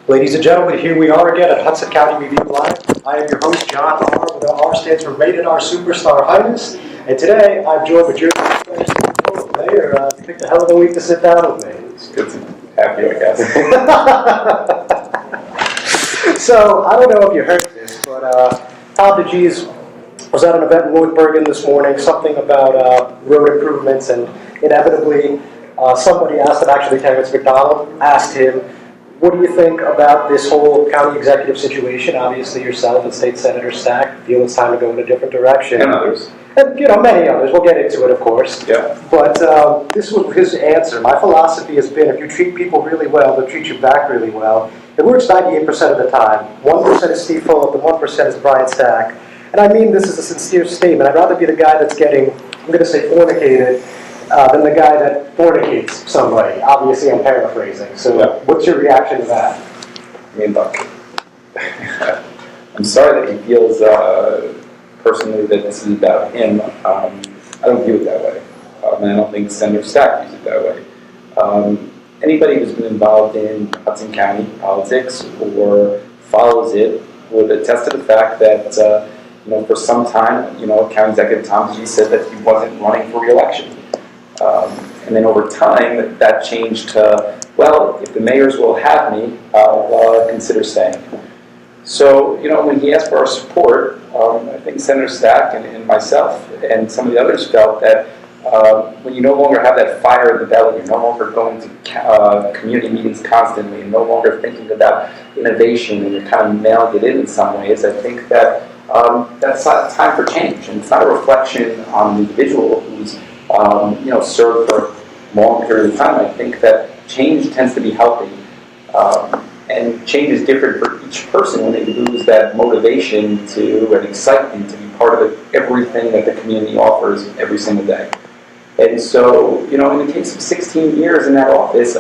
Ladies and gentlemen, here we are again at Hudson County Review Live. I am your host, John R. The R stands for Rated R Superstar Highness. And today, I'm joined with your Mayor. You picked a hell of a week to sit down with me. It's good to have you, I guess. So, I don't know if you heard this, but Tom DeGees was at an event in Lloydbergen this morning, something about road improvements, and inevitably, somebody asked him, actually Terrence McDonald, asked him, what do you think about this whole county executive situation? Obviously, yourself and State Senator Stack feel it's time to go in a different direction. And others. And, many others. We'll get into it, of course. Yeah. But this was his answer. My philosophy has been, if you treat people really well, they'll treat you back really well. It works 98% of the time. 1% is Steve Fulop, and 1% is Brian Stack. And I mean this is a sincere statement. I'd rather be the guy that's getting, I'm going to say fornicated, than the guy that fornicates somebody. Obviously, I'm paraphrasing. So What's your reaction to that? I mean, look, I'm sorry that he feels personally that this is about him. I don't view it that way. And I don't think Senator Stack views it that way. Anybody who's been involved in Hudson County politics or follows it would attest to the fact that, for some time, County Executive Tom DeGees said that he wasn't running for re-election. And then over time, that changed to, well, if the mayors will have me, I'll consider staying. So, when he asked for our support, I think Senator Stack and myself and some of the others felt that when you no longer have that fire in the belly, you're no longer going to community meetings constantly, and no longer thinking about innovation, and you're kind of mailing it in some ways, I think that that's time for change. And it's not a reflection on the individual who's served for a long period of time. I think that change tends to be healthy. And change is different for each person when they lose that motivation and excitement to be part of everything that the community offers every single day. And so, in the case of 16 years in that office,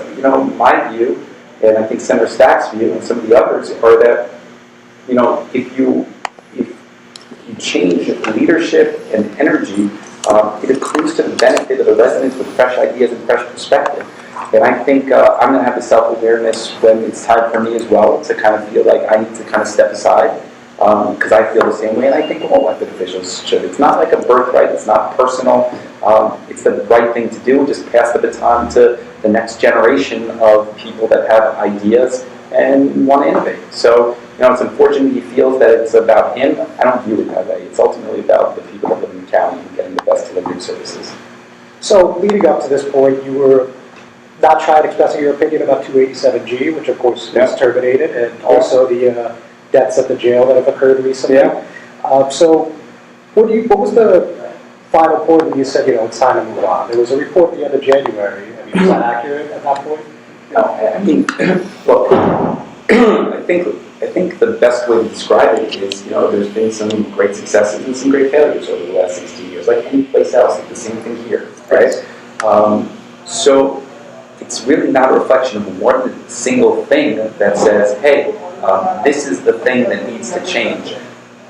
my view, and I think Senator Stack's view and some of the others, are that, if you change leadership and energy, it accrues to the benefit of the residents with fresh ideas and fresh perspective. And I think I'm going to have the self-awareness when it's time for me as well to kind of feel like I need to kind of step aside because I feel the same way, and I think all elected officials should. It's not like a birthright. It's not personal. It's the right thing to do. Just pass the baton to the next generation of people that have ideas and want to innovate. So, it's unfortunate he feels that it's about him. I don't view it that way. It's ultimately about the people that live in the county and getting the best delivery services. So, leading up to this point, you were not trying expressing your opinion about 287G, which of course was terminated, and also the deaths at the jail that have occurred recently. So, what was the final point when you said, it's time to move on? There was a report at the end of January. I mean, is that accurate at that point? No, I mean, look, I think the best way to describe it is, there's been some great successes and some great failures over the last 16 years, like any place else. It's the same thing here, right? So it's really not a reflection of one single thing that says, hey, this is the thing that needs to change.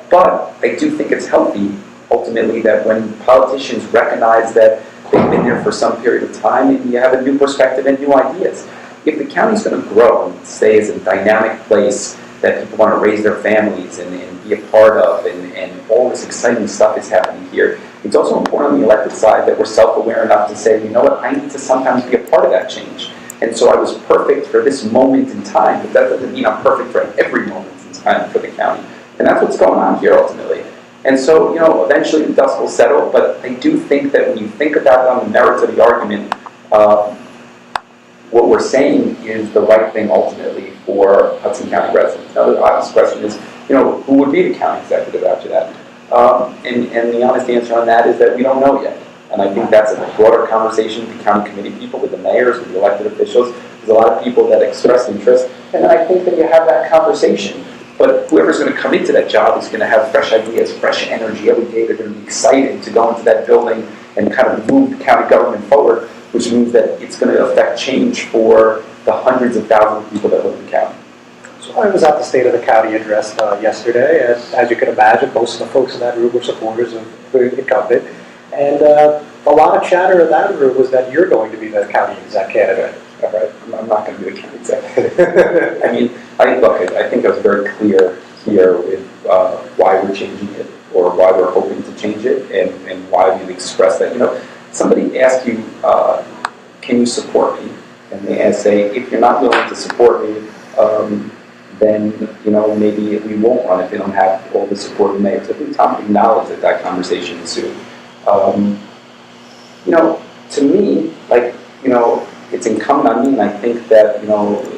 But I do think it's healthy, ultimately, that when politicians recognize that they've been there for some period of time and you have a new perspective and new ideas. If the county's going to grow and stay as a dynamic place that people want to raise their families and be a part of, and all this exciting stuff is happening here, it's also important on the elected side that we're self-aware enough to say, I need to sometimes be a part of that change. And so I was perfect for this moment in time, but that doesn't mean I'm perfect for every moment in time for the county. And that's what's going on here ultimately. And so, eventually the dust will settle, but I do think that when you think about it on the merits of the argument, what we're saying is the right thing ultimately for Hudson County residents. Now, the obvious question is, who would be the county executive after that? And the honest answer on that is that we don't know yet. And I think that's a broader conversation with the county committee people, with the mayors, with the elected officials. There's a lot of people that express interest, and then I think that you have that conversation. But whoever's going to come into that job is going to have fresh ideas, fresh energy. Every day they're going to be excited to go into that building and kind of move the county government forward, which means that it's going to affect change for the hundreds of thousands of people that live in the county. So I was at the State of the County address yesterday, and as you can imagine, most of the folks in that room were supporters of the incumbent. And a lot of chatter in that room was that you're going to be the county exec candidate. All right, I'm not going to be the county executive. I mean, I think I was very clear here with why we're changing it, or why we're hoping to change it, and why we've expressed that. Somebody asks you, can you support me? And they say, if you're not willing to support me, then maybe we won't run if they don't have all the support of the mayor. So I think Tom acknowledged that conversation ensued. To me, it's incumbent on me, and I think that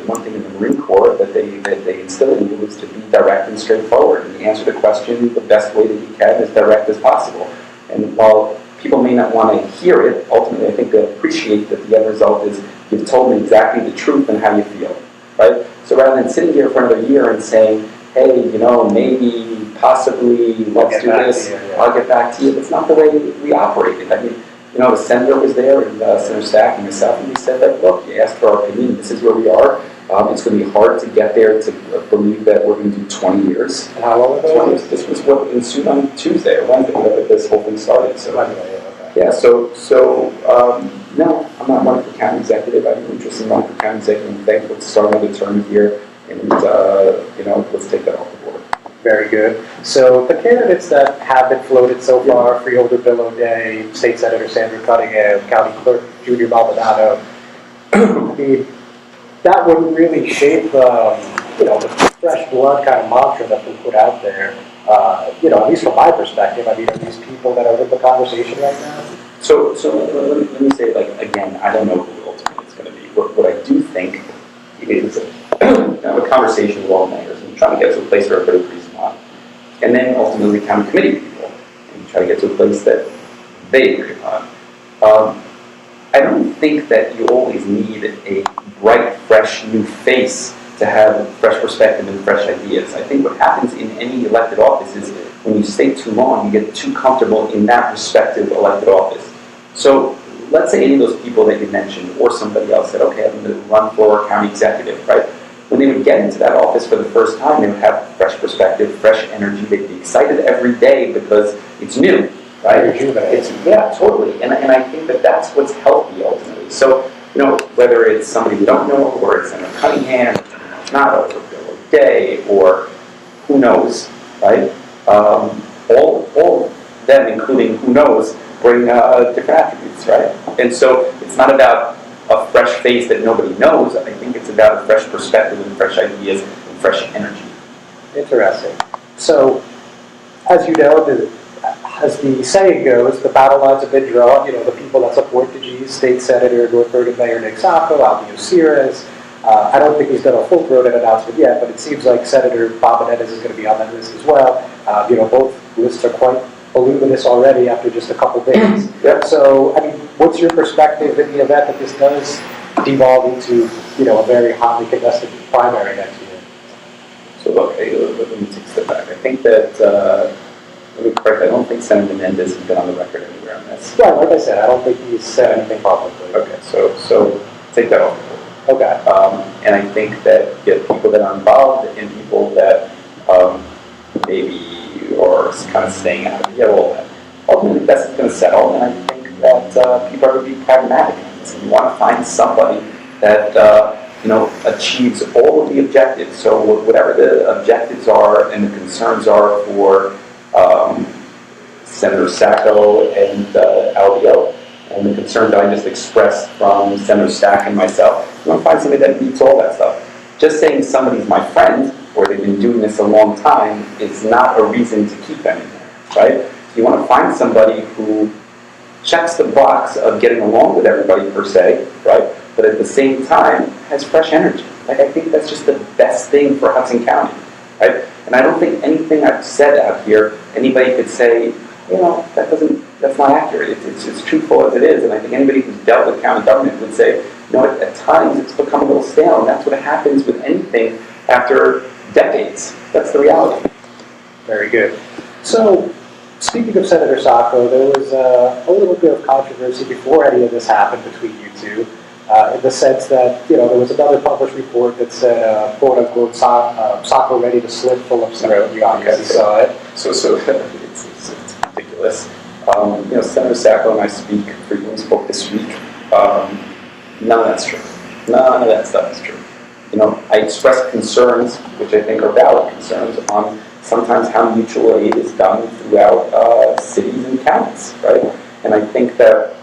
one thing in the Marine Corps that they instill in you is to be direct and straightforward, and answer the question the best way that you can, as direct as possible. And while people may not want to hear it, ultimately I think they'll appreciate that the end result is you've told me exactly the truth and how you feel, right? So rather than sitting here for another year and saying, hey, maybe, possibly, let's do this, I'll get back to you. That's not the way we operated. I mean, the senator was there, and Senator Stack and myself, and we said that, look, you asked for our opinion, this is where we are. It's going to be hard to get there to believe that we're going to do 20 years. And how long ago? This was what ensued on Tuesday or Wednesday, whenever this whole thing started. So, yeah, no, I'm not running for county executive. I have no interest in running for county executive. I'm thankful to start another term here, and let's take that off the board. Very good. So the candidates that have been floated so far, Freeholder Bill O'Day, State Senator Sandra Cunningham, County Clerk Junior Maldonado, that wouldn't really shape the fresh blood kind of mantra that's been put out there. At least from my perspective, are these people that are in the conversation right now? So let me say, again, I don't know who ultimately it's going to be. What I do think is a conversation with all mayors and trying to get to a place where everybody agrees on, and then ultimately county committee people and try to get to a place that they agree on. I don't think that you always need a bright, fresh, new face to have fresh perspective and fresh ideas. I think what happens in any elected office is when you stay too long, you get too comfortable in that respective elected office. So let's say any of those people that you mentioned, or somebody else said, okay, I'm going to run for county executive, right? When they would get into that office for the first time, they would have fresh perspective, fresh energy. They'd be excited every day because it's new, right? Yeah, totally. And I think that that's what's healthy ultimately. So, whether it's somebody we don't know, or it's Senator Cunningham, or Senator Maldonado, or Bill O'Day, or who knows, right? All of them, including who knows, bring different attributes, right? And so it's not about a fresh face that nobody knows. I think it's about a fresh perspective and fresh ideas and fresh energy. Interesting. So, as you know, as the saying goes, the battle lines have been drawn. The people that support the G's, State Senator, North Bergen Mayor Nick Sacco, Alvio Sires. I don't think he's done a full-throated announcement yet, but it seems like Senator Bob Menendez is going to be on that list as well. Both lists are quite voluminous already after just a couple days. Yep. So, what's your perspective in the event that this does devolve into, a very hotly contested primary next year? So look, let me take a step back. I think that, let me correct, I don't think Senator Menendez has been on the record anywhere on this. Yeah, like I said, I don't think he's said anything publicly. Okay, so take that off. Okay. And I think that you have people that are involved and people that maybe are kind of staying out of all that. Ultimately, that's going to settle, and I think that people are going to be pragmatic. So you want to find somebody that achieves all of the objectives. So whatever the objectives are and the concerns are for Senator Sacco and Alvio, and the concerns that I just expressed from Senator Stack and myself, you want to find somebody that meets all that stuff. Just saying somebody's my friend, or they've been doing this a long time, is not a reason to keep them in there, right? You want to find somebody who checks the box of getting along with everybody per se, right? But at the same time has fresh energy. I think that's just the best thing for Hudson County, right? And I don't think anything I've said out here, anybody could say, that's not accurate. It's truthful as it is. And I think anybody who's dealt with county government would say, at times it's become a little stale, and that's what happens with anything after decades. That's the reality. Very good. So, speaking of Senator Sacco, there was a little bit of controversy before any of this happened between you two, in the sense that, there was another published report that said, quote unquote, Sacco ready to slit Fulop's throat. You obviously saw it. So it's ridiculous. Senator Sacco and I frequently spoke this week. None of that's true. None of that stuff is true. You know, I express concerns, which I think are valid concerns, on sometimes how mutual aid is done throughout cities and counties, right? And I think that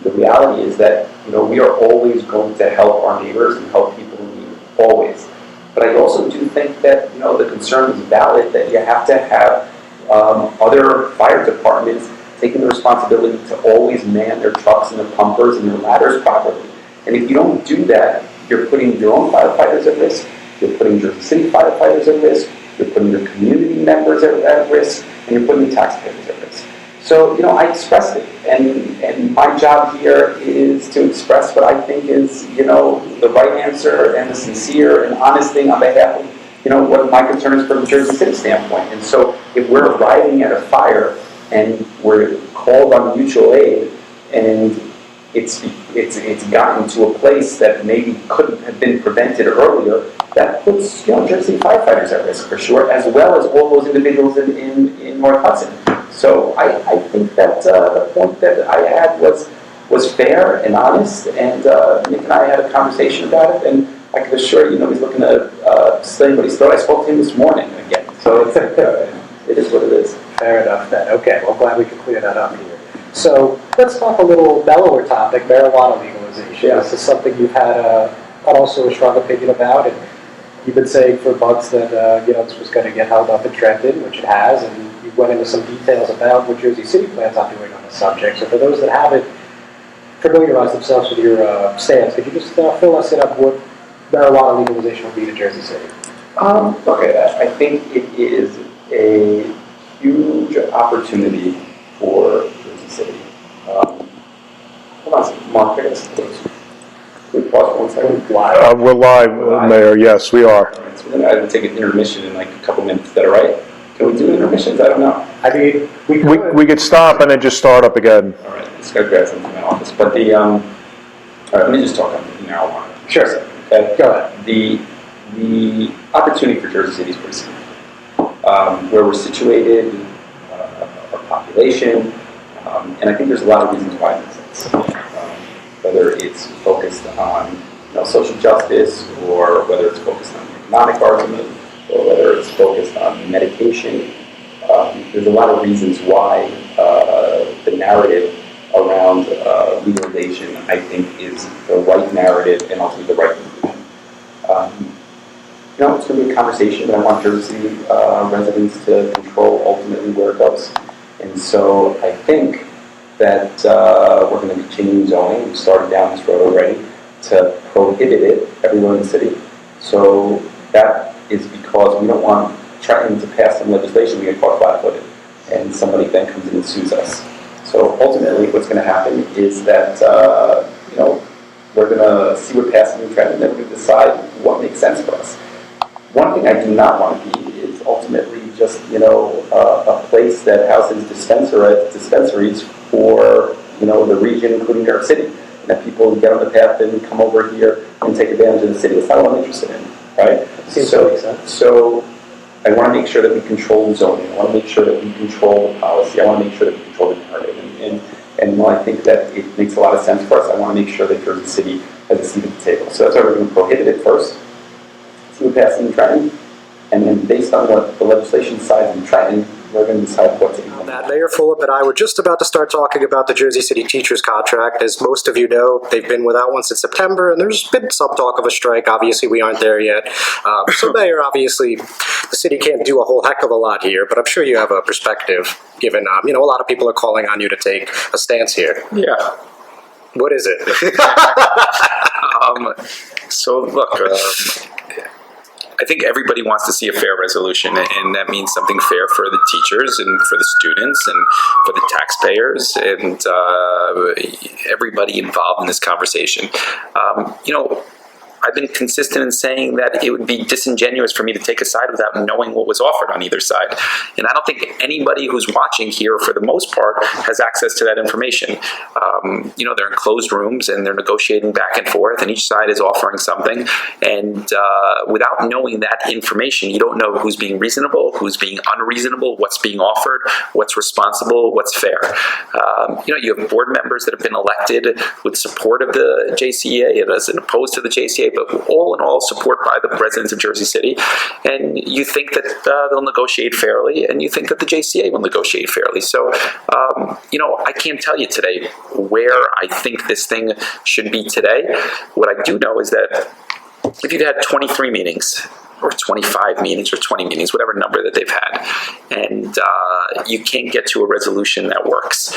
the reality is that, you know, we are always going to help our neighbors and help people in need, always. But I also do think that, you know, the concern is valid that you have to have other fire departments taking the responsibility to always man their trucks and their pumpers and their ladders properly. And if you don't do that, you're putting your own firefighters at risk, you're putting Jersey City firefighters at risk, you're putting your community members at risk, and you're putting the taxpayers at risk. So, you know, I expressed it, and my job here is to express what I think is, you know, the right answer and the sincere and honest thing on behalf of, you know, what my concern is from a Jersey City standpoint. And so if we're arriving at a fire and we're called on mutual aid, and it's gotten to a place that maybe couldn't have been prevented earlier, that puts, you know, Jersey firefighters at risk for sure, as well as all those individuals in North Hudson. So I think that the point that I had was fair and honest, and Nick and I had a conversation about it, and I can assure you, nobody's looking to slay anybody's throat. I spoke to him this morning again, so it's, it is what it is. Fair enough then. Okay, well, glad we could clear that up here. So let's talk a little mellower topic, marijuana legalization. Yeah. This is something you've had also a strong opinion about, and you've been saying for months that you know, this was going to get held up in Trenton, which it has, and you went into some details about what Jersey City plans on doing on the subject. So for those that haven't familiarized themselves with your stance, could you just fill us in on what marijuana legalization will be to Jersey City? Okay, I think it is a huge opportunity for Jersey City. Hold on a second, Mark, I guess. Can we pause for 1 second? We're live, Mayor. Yes, we are. All right, so we're going to take an intermission in like a couple minutes. Is that all right? Can we do intermissions? I don't know. I mean, We could stop and then just start up again. All right, let's go grab something from my office. But the, all right, let me just talk on marijuana. Sure. For a second, okay? Go ahead. The opportunity for Jersey City is pretty simple. Where we're situated, our population, and I think there's a lot of reasons why it makes sense. Whether it's focused on, you know, social justice, or whether it's focused on the economic argument, or whether it's focused on medication. There's a lot of reasons why the narrative around legalization, I think, is the right narrative and ultimately the right conclusion. You know, it's going to be a conversation, but I want Jersey residents to control ultimately where it goes. And so I think that we're going to be changing zoning. We've started down this road already to prohibit it everywhere in the city. So that is because we don't want trying to pass some legislation, we get caught flat-footed, and somebody then comes in and sues us. So ultimately, what's going to happen is that you know, we're going to see what passes in Trenton, and then we're going to decide what makes sense for us. One thing I do not want to be is ultimately just, you know, a place that houses dispensaries for, you know, the region, including New York City, and that people get on the path and come over here and take advantage of the city. That's not what I'm interested in, right? Seems to make sense. So I want to make sure that we control the zoning. I want to make sure that we control the policy. I want to make sure that we control the narrative. And while I think that it makes a lot of sense for us, I want to make sure that Jersey City has a seat at the table. So that's why we're going to prohibit it first, see what passes in Trenton, and then based on what the legislation decides in Trenton, we're going to decide what to do. That Mayor Fulop and I were just about to start talking about the Jersey City teachers contract. As most of you know, they've been without one since September, and there's been some talk of a strike. Obviously, we aren't there yet. So, Mayor, obviously, the city can't do a whole heck of a lot here, but I'm sure you have a perspective, given, you know, a lot of people are calling on you to take a stance here. Yeah. What is it? So look, I think everybody wants to see a fair resolution, and that means something fair for the teachers and for the students and for the taxpayers and everybody involved in this conversation. You know, I've been consistent in saying that it would be disingenuous for me to take a side without knowing what was offered on either side. And I don't think anybody who's watching here, for the most part, has access to that information. They're in closed rooms and they're negotiating back and forth, and each side is offering something. And without knowing that information, you don't know who's being reasonable, who's being unreasonable, what's being offered, what's responsible, what's fair. You have board members that have been elected with support of the JCEA and as opposed to the JCEA, but all in all support by the residents of Jersey City. And you think that they'll negotiate fairly, and you think that the JCEA will negotiate fairly. So, I can't tell you today where I think this thing should be today. What I do know is that if you've had 23 meetings, or 25 meetings, or 20 meetings, whatever number that they've had, and you can't get to a resolution that works.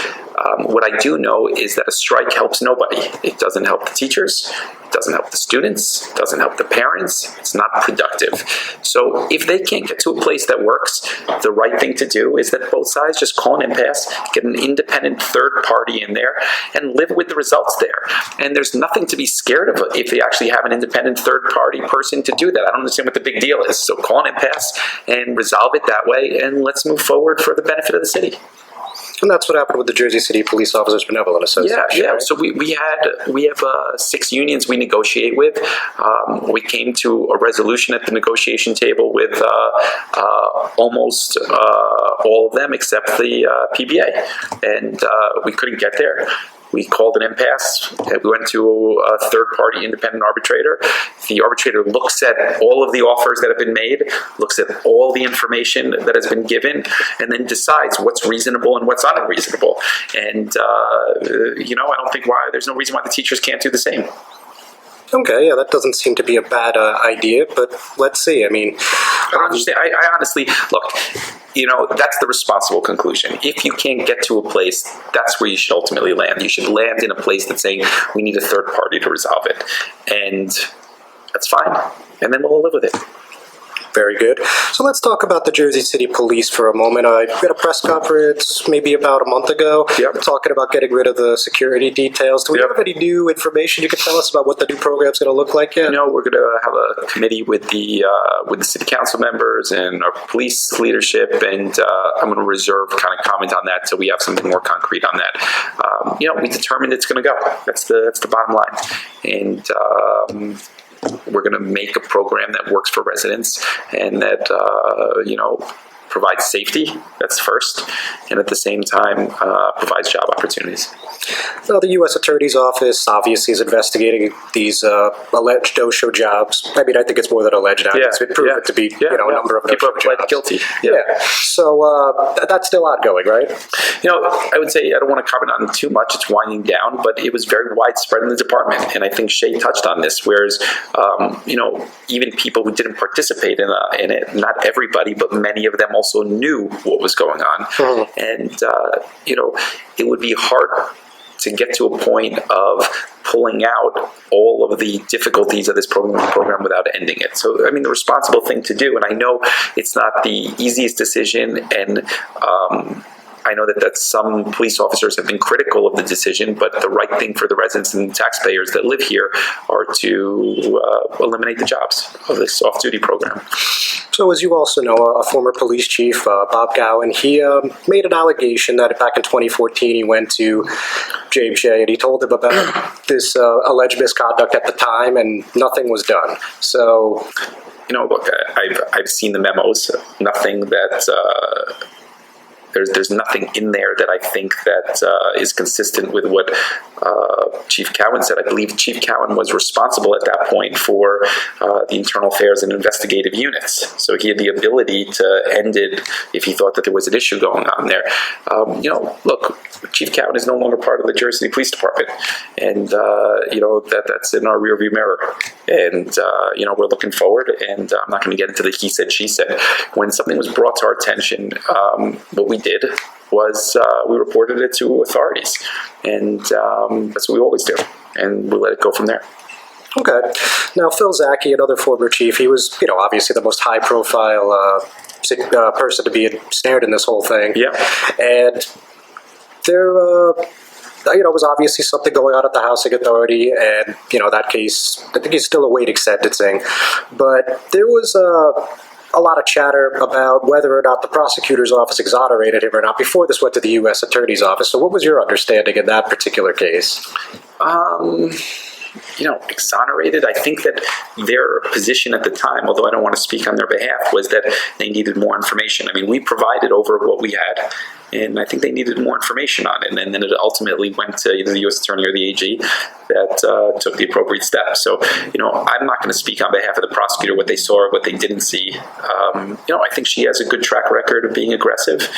What I do know is that a strike helps nobody. It doesn't help the teachers, it doesn't help the students, it doesn't help the parents, it's not productive. So if they can't get to a place that works, the right thing to do is that both sides just call an impasse, get an independent third party in there, and live with the results there. And there's nothing to be scared of if they actually have an independent third party person to do that. I don't understand what the big deal is. So call an impasse and resolve it that way, and let's move forward for the benefit of the city. And that's what happened with the Jersey City Police Officers Benevolent Association. Yeah. Right? So we have 6 unions we negotiate with. We came to a resolution at the negotiation table with almost all of them except the PBA, and we couldn't get there. We called an impasse. We went to a third-party independent arbitrator. The arbitrator looks at all of the offers that have been made, looks at all the information that has been given, and then decides what's reasonable and what's unreasonable. And, I don't think there's no reason why the teachers can't do the same. Okay, yeah, that doesn't seem to be a bad idea, but let's see. I mean, I don't understand. I honestly, look, that's the responsible conclusion. If you can't get to a place, that's where you should ultimately land. You should land in a place that's saying, we need a third party to resolve it. And that's fine. And then we'll all live with it. very good. So let's talk about the Jersey City Police for a moment. I had a press conference maybe about a month ago talking about getting rid of the security details. Do we have any new information you can tell us about what the new program's going to look like yet? No, we're going to have a committee with the city council members and our police leadership, and I'm going to reserve kind of comment on that until we have something more concrete on that. We determined it's going to go. That's the bottom line, and we're going to make a program that works for residents and that provides safety. That's first, and at the same time provides job opportunities. Now, the U.S. Attorney's Office obviously is investigating these alleged no-show jobs. I mean, I think it's more than alleged now. It's been proven to be a number of people no-show have pled jobs. guilty. So that's still ongoing, right? I would say I don't want to comment on it too much. It's winding down, but it was very widespread in the department, and I think Shay touched on this. Whereas, even people who didn't participate in it, not everybody, but many of them also knew what was going on, and it would be hard to get to a point of pulling out all of the difficulties of this program without ending it. So, I mean, the responsible thing to do, and I know it's not the easiest decision, and I know that some police officers have been critical of the decision, but the right thing for the residents and taxpayers that live here are to eliminate the jobs of this off-duty program. So as you also know, a former police chief, Bob Gowan, he made an allegation that back in 2014 he went to James Shea and he told him about this alleged misconduct at the time, and nothing was done. So, look, I've seen the memos. Nothing that there's nothing in there that I think that is consistent with what Chief Cowan said. I believe Chief Cowan was responsible at that point for the internal affairs and investigative units. So he had the ability to end it if he thought that there was an issue going on there. Look, Chief Cowan is no longer part of the Jersey City Police Department. And, that's in our rearview mirror. And, we're looking forward, and I'm not going to get into the he said, she said. When something was brought to our attention, what we did was we reported it to authorities, and that's what we always do, and we'll let it go from there. Okay. Now, Phil Zaki, another former chief, he was, obviously the most high-profile person to be snared in this whole thing. Yeah. And there was obviously something going on at the Housing Authority, and, that case, I think he's still awaiting sentencing. But there was a lot of chatter about whether or not the prosecutor's office exonerated him or not before this went to the U.S. Attorney's Office. So what was your understanding in that particular case? Exonerated. I think that their position at the time, although I don't want to speak on their behalf, was that they needed more information. I mean, we provided over what we had, and I think they needed more information on it. And then it ultimately went to either the U.S. Attorney or the AG that took the appropriate steps. So, I'm not going to speak on behalf of the prosecutor what they saw or what they didn't see. I think she has a good track record of being aggressive.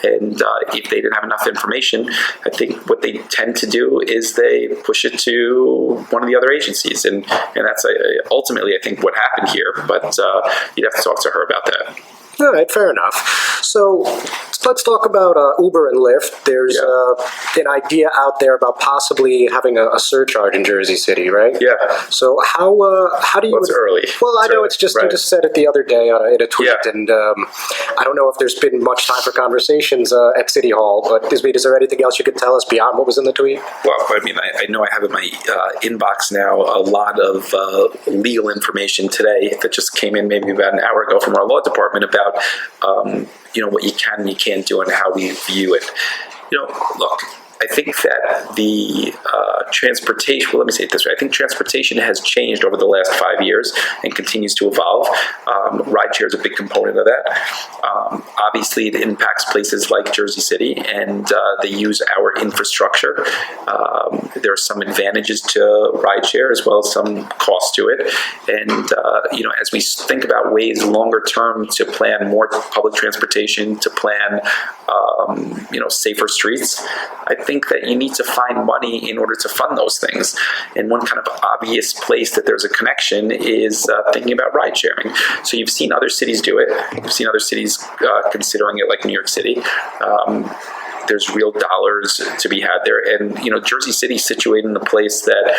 And if they didn't have enough information, I think what they tend to do is they push it to one of the other agencies. And that's ultimately, I think, what happened here. But you'd have to talk to her about that. All right, fair enough. So let's talk about Uber and Lyft. There's an idea out there about possibly having a surcharge in Jersey City, right? Yeah. So how do you? Well, it's early. Well, I know it's just right. You just said it the other day in a tweet, Yeah. and I don't know if there's been much time for conversations at City Hall. But is there anything else you could tell us beyond what was in the tweet? Well, I mean, I know I have in my inbox now a lot of legal information today that just came in maybe about an hour ago from our law department about what you can and you can't do and how we view it. Look, I think that the transportation, well, let me say it this way. I think transportation has changed over the last 5 years and continues to evolve. Rideshare is a big component of that. Obviously, it impacts places like Jersey City, and they use our infrastructure. There are some advantages to rideshare as well as some cost to it. And, as we think about ways longer term to plan more public transportation, to plan, safer streets, I think that you need to find money in order to fund those things. And one kind of obvious place that there's a connection is thinking about ride sharing. So you've seen other cities do it. You've seen other cities considering it, like New York City. There's real dollars to be had there. And, Jersey City is situated in a place that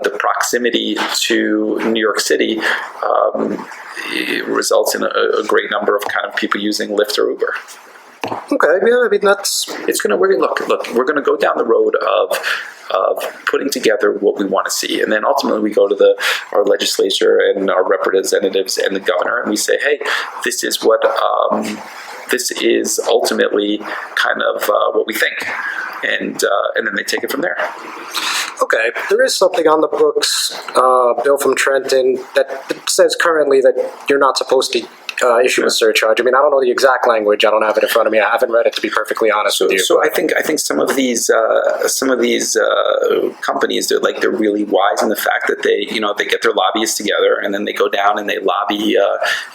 the proximity to New York City it results in a great number of kind of people using Lyft or Uber. Okay, yeah, I mean that's. It's gonna look. We're gonna go down the road of putting together what we want to see, and then ultimately we go to our legislature and our representatives and the governor, and we say, hey, this is what. This is ultimately kind of what we think, and then they take it from there. Okay, there is something on the books, bill from Trenton, that says currently that you're not supposed to issue a surcharge. I mean, I don't know the exact language. I don't have it in front of me. I haven't read it, to be perfectly honest with you. So I think some of these companies, they're really wise in the fact that they get their lobbyists together and then they go down and they lobby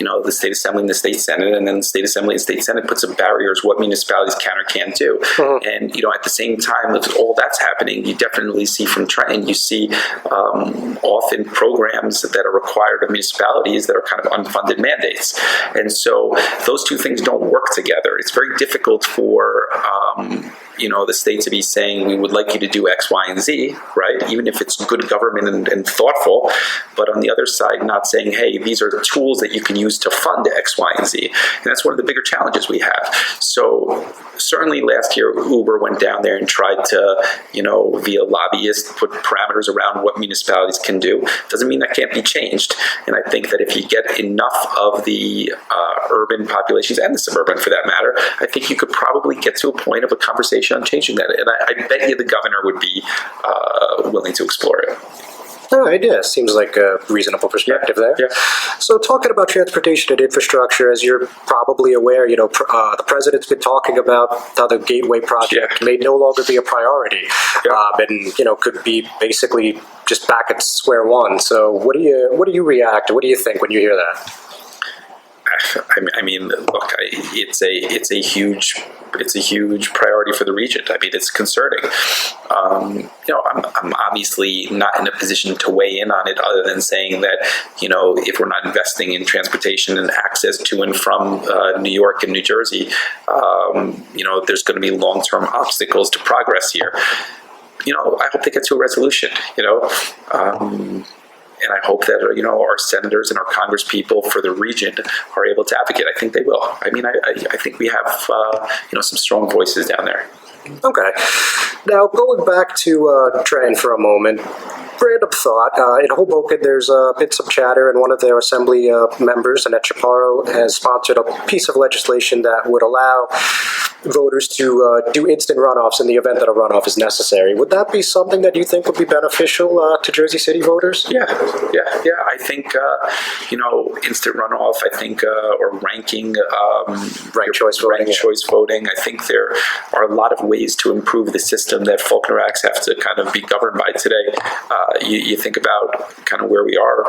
the state assembly and the state senate, and then the state assembly and state senate put some barriers what municipalities can or can't do. Mm-hmm. And at the same time, if all that's happening, you definitely see from Trenton, you see often programs that are required of municipalities that are kind of unfunded mandates. And so those two things don't work together. It's very difficult for the state to be saying we would like you to do X, Y, and Z, right? Even if it's good government and thoughtful, but on the other side, not saying, hey, these are the tools that you can use to fund X, Y, and Z. And that's one of the bigger challenges we have. So certainly last year, Uber went down there and tried to, via lobbyists, put parameters around what municipalities can do. Doesn't mean that can't be changed. And I think that if you get enough of the urban populations and the suburban, for that matter, I think you could probably get to a point of a conversation on changing that. And I bet you the governor would be willing to explore it. All right, yeah, seems like a reasonable perspective there. Yeah. So talking about transportation and infrastructure, as you're probably aware, the president's been talking about how the Gateway project may no longer be a priority, and could be basically just back at square one. So what do you react? What do you think when you hear that? I mean, look, it's a huge priority for the region. I mean, it's concerning. I'm obviously not in a position to weigh in on it, other than saying that if we're not investing in transportation and access to and from New York and New Jersey, there's going to be long-term obstacles to progress here. I hope they get to a resolution. And I hope that our senators and our congresspeople for the region are able to advocate. I think they will. I mean, I think we have some strong voices down there. Okay. Now, going back to Trenton for a moment, random thought. In Hoboken, there's been some chatter, and one of their assembly members, Annette Chaparro, has sponsored a piece of legislation that would allow voters to do instant runoffs in the event that a runoff is necessary. Would that be something that you think would be beneficial to Jersey City voters? Yeah. I think, instant runoff, I think, or ranking, Ranked choice voting, yeah. choice voting. I think there are a lot of ways to improve the system that Falcon Racks have to kind of be governed by today. You think about kind of where we are,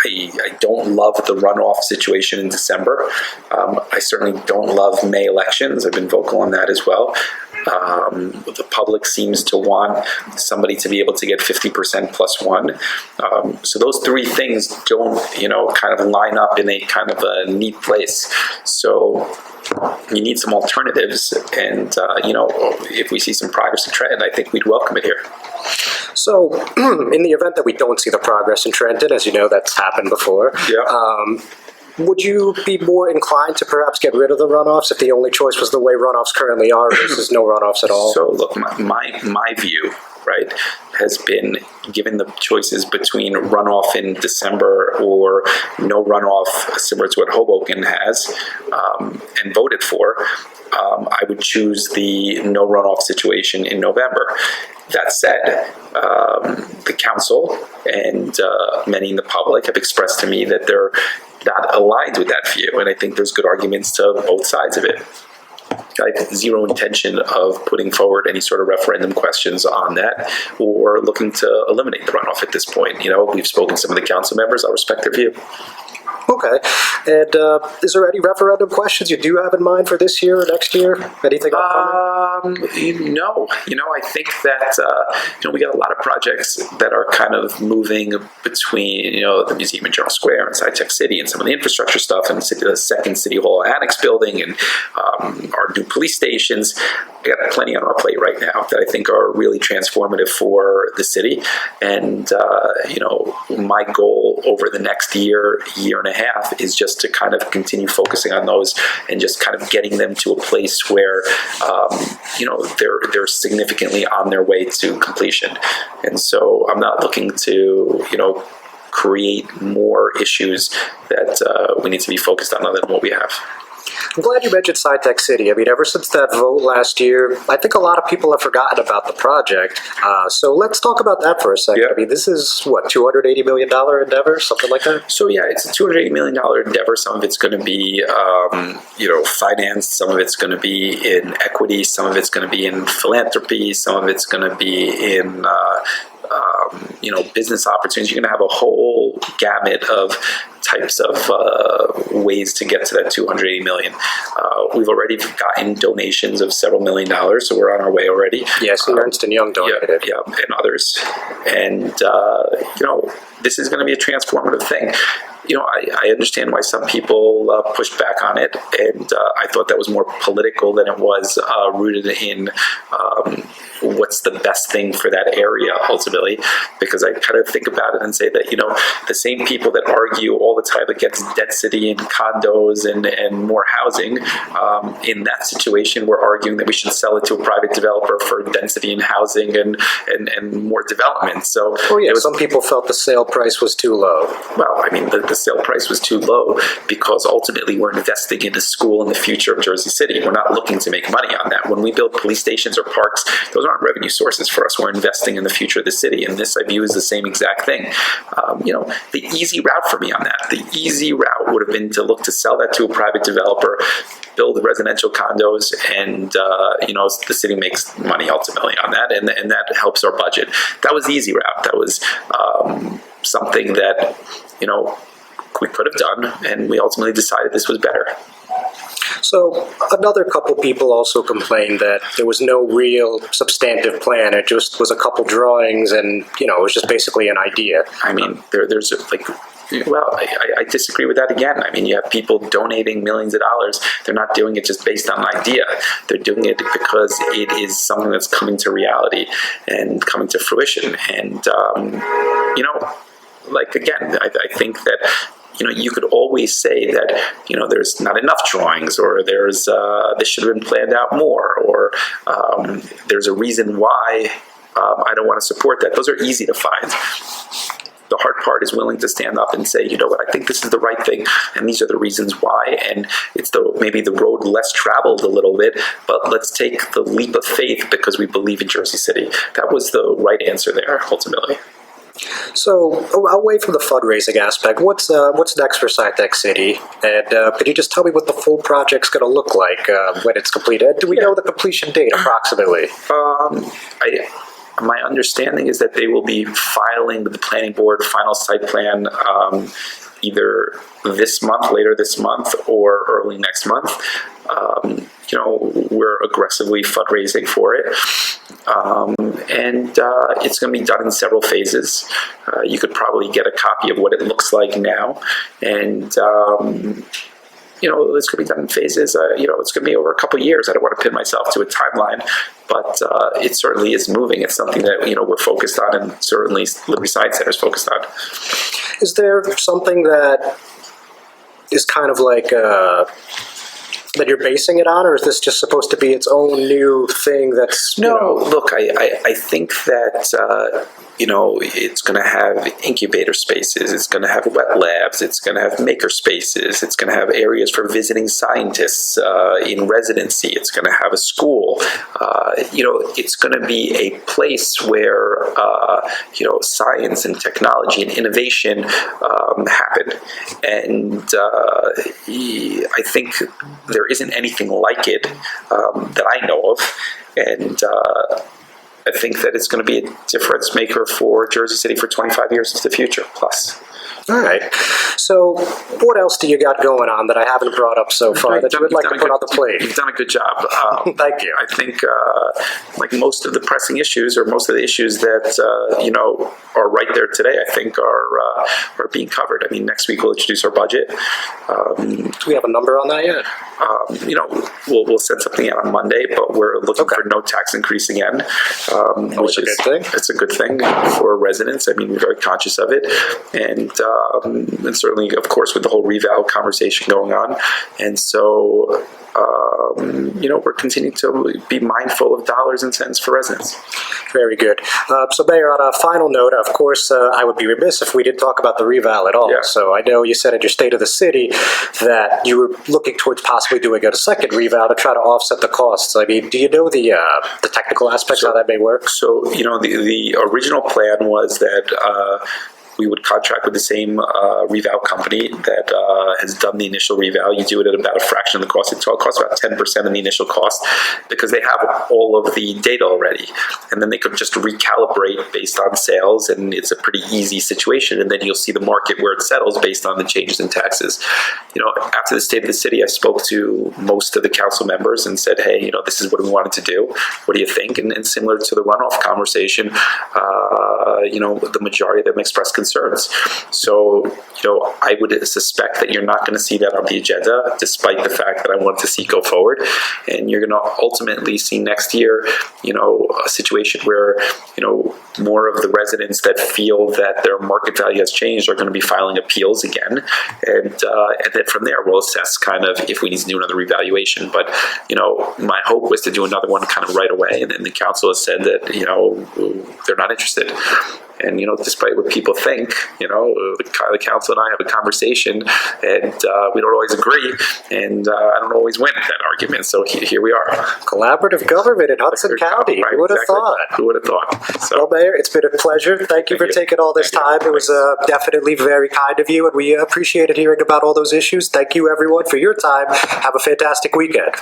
I don't love the runoff situation in December. I certainly don't love May elections. I've been vocal on that as well. The public seems to want somebody to be able to get 50% plus one. So those three things don't, kind of line up in a kind of a neat place. So you need some alternatives. And, if we see some progress in Trenton, I think we'd welcome it here. So, in the event that we don't see the progress in Trenton, as you know, that's happened before. Yeah. Would you be more inclined to perhaps get rid of the runoffs if the only choice was the way runoffs currently are versus no runoffs at all? So look, my view, right, has been, given the choices between runoff in December or no runoff, similar to what Hoboken has, and voted for, I would choose the no runoff situation in November. That said, the council and many in the public have expressed to me that they're not aligned with that view, and I think there's good arguments to both sides of it. I have zero intention of putting forward any sort of referendum questions on that or looking to eliminate the runoff at this point. We've spoken to some of the council members. I'll respect their view. Okay. And is there any referendum questions you do have in mind for this year or next year? Anything upcoming? No. I think that, we got a lot of projects that are kind of moving between, the Museum in General Square and SciTech Scity and some of the infrastructure stuff and the second City Hall Annex building and our new police stations. I got plenty on our plate right now that I think are really transformative for the city. And, my goal over the next year and a half is just to kind of continue focusing on those and just kind of getting them to a place where, they're significantly on their way to completion. And so I'm not looking to, create more issues that we need to be focused on other than what we have. I'm glad you mentioned SciTech Scity. I mean, ever since that vote last year, I think a lot of people have forgotten about the project. So let's talk about that for a second. Yeah. I mean, this is, $280 million endeavor, something like that? So yeah, it's a $280 million endeavor. Some of it's going to be, financed. Some of it's going to be in equity. Some of it's going to be in philanthropy. Some of it's going to be in, business opportunities. You're going to have a whole gamut of types of ways to get to that $280 million. We've already gotten donations of several $1 million, so we're on our way already. Yes, Ernst & Young donated. Yeah, and others. And, this is going to be a transformative thing. I understand why some people pushed back on it, and I thought that was more political than it was rooted in what's the best thing for that area ultimately, because I kind of think about it and say that, the same people that argue all the time against density and condos and more housing, in that situation, we're arguing that we should sell it to a private developer for density and housing and more development. So some people felt the sale price was too low. Well, I mean, the sale price was too low because ultimately we're investing in a school in the future of Jersey City. We're not looking to make money on that. When we build police stations or parks, those aren't revenue sources for us. We're investing in the future of the city, and this I view as the same exact thing. The easy route for me on that, the easy route would have been to look to sell that to a private developer, build residential condos, and the city makes money ultimately on that, and that helps our budget. That was the easy route. That was something that we could have done, and we ultimately decided this was better. So another couple people also complained that there was no real substantive plan. It just was a couple drawings, and it was just basically an idea. I mean, there's I disagree with that again. I mean, you have people donating millions of dollars. They're not doing it just based on an idea. They're doing it because it is something that's coming to reality and coming to fruition. And, again, I think that you could always say that, there's not enough drawings, or there's, this should have been planned out more, or there's a reason why I don't want to support that. Those are easy to find. The hard part is willing to stand up and say, you know what, I think this is the right thing, and these are the reasons why, and it's maybe the road less traveled a little bit, but let's take the leap of faith because we believe in Jersey City. That was the right answer there, ultimately. So, away from the fundraising aspect, what's next for SciTech Scity? And could you just tell me what the full project's going to look like when it's completed? Do we know the completion date approximately? My understanding is that they will be filing with the planning board final site plan either later this month, or early next month. We're aggressively fundraising for it. And it's going to be done in several phases. You could probably get a copy of what it looks like now. And it's going to be done in phases. It's going to be over a couple of years. I don't want to pin myself to a timeline, but it certainly is moving. It's something that, we're focused on, and certainly Liberty Science Center is focused on. Is there something that is kind of like that you're basing it on, or is this just supposed to be its own new thing that's... Look, I think that... it's going to have incubator spaces, it's going to have wet labs, it's going to have maker spaces, it's going to have areas for visiting scientists in residency, it's going to have a school. It's going to be a place where, science and technology and innovation happen. And I think there isn't anything like it that I know of. And I think that it's going to be a difference maker for Jersey City for 25 years into the future, plus. All right. So what else do you got going on that I haven't brought up so far that you would like to put on the plate? You've done a good job. Thank you. I think, like most of the pressing issues, or most of the issues that, are right there today, I think are being covered. I mean, next week we'll introduce our budget. Do we have a number on that yet? We'll send something out on Monday, but we're looking for no tax increase again, which is a good thing. It's a good thing for residents. I mean, we're very conscious of it, and certainly, of course, with the whole reval conversation going on, and so we're continuing to be mindful of dollars and cents for residents. Very good. So, Mayor, on a final note, of course, I would be remiss if we didn't talk about the reval at all. Yeah. So I know you said at your State of the City that you were looking towards possibly doing a second reval to try to offset the costs. I mean, do you know the technical aspects, how that may work? So, the original plan was that we would contract with the same reval company that has done the initial reval. You do it at about a fraction of the cost. It costs about 10% of the initial cost because they have all of the data already. And then they could just recalibrate based on sales, and it's a pretty easy situation. And then you'll see the market where it settles based on the changes in taxes. After the State of the City, I spoke to most of the council members and said, hey, this is what we wanted to do. What do you think? And similar to the runoff conversation, the majority of them expressed concerns. So, I would suspect that you're not going to see that on the agenda, despite the fact that I want to see go forward. And you're going to ultimately see next year, a situation where, more of the residents that feel that their market value has changed are going to be filing appeals again. And then from there, we'll assess kind of if we need to do another revaluation. But, my hope was to do another one kind of right away. And then the council has said that, they're not interested. And, despite what people think, the council and I have a conversation, and we don't always agree, and I don't always win that argument. So here we are. Collaborative government in Hudson County. Right, Who would have exactly. thought? Who would have thought? So, Well, Mayor, it's been a pleasure. Thank you for taking all this time. It was definitely very kind of you, and we appreciated hearing about all those issues. Thank you, everyone, for your time. Have a fantastic weekend.